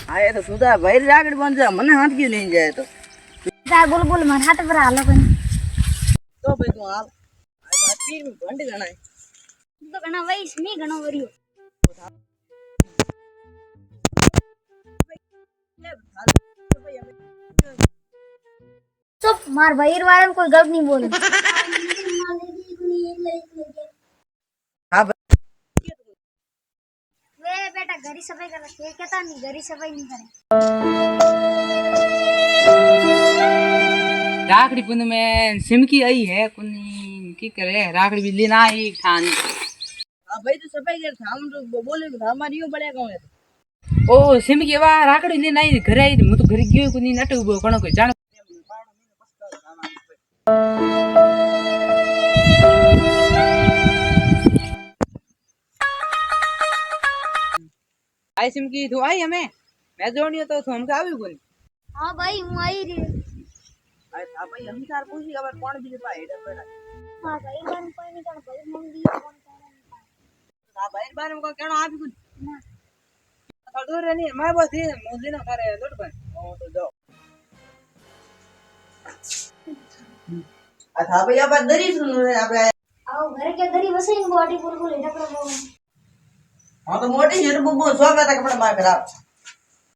હા એ તો તું તારા ભાઈ રાગડી બન જા મને હાથ કી લઈને જાય તો બોલ બોલ મારા હાથ પર હાલો કઈ તો ભાઈ તું હાલ આ પીર નું ભંડ ગણાય તું તો ઘણા વઈસ મી ઘણો વર્યો चुप मार भाई बारे में कोई गलत नहीं बोले हाँ वे बेटा घरी सफाई कर रखे कहता नहीं घरी सफाई नहीं करे राखड़ी पुन में सिमकी आई है कुनी की करे राखड़ी भी लेना आई ठान हाँ भाई तो सफाई कर हम तो बोले हमारी यूं बड़े गाँव है ओ सिमकी वा राखड़ी लेना आई घर आई मु तो घर गयो कुनी नट उबो कणो कोई जान आई सिमकी तू आई हमें मैं जोड़ियो तो हमके आवी कोनी हां भाई हूं आई रे हाँ भाई हम सार पूछी खबर कौन भी पाए इधर बैठा हां भाई बन कोई नहीं जान भाई मंदी कौन हाँ भाई बारे में कहना आप कुछ ना दूर नहीं मैं बस ये मुझे ना करे दूर बन ओ तो जाओ अच्छा भाई अब दरी सुन रहे आप आओ घर के दरी बसई बॉडी बोल बोल एटा पर हाँ तो मोटी है तो वो स्वागत है कपड़ा मार खराब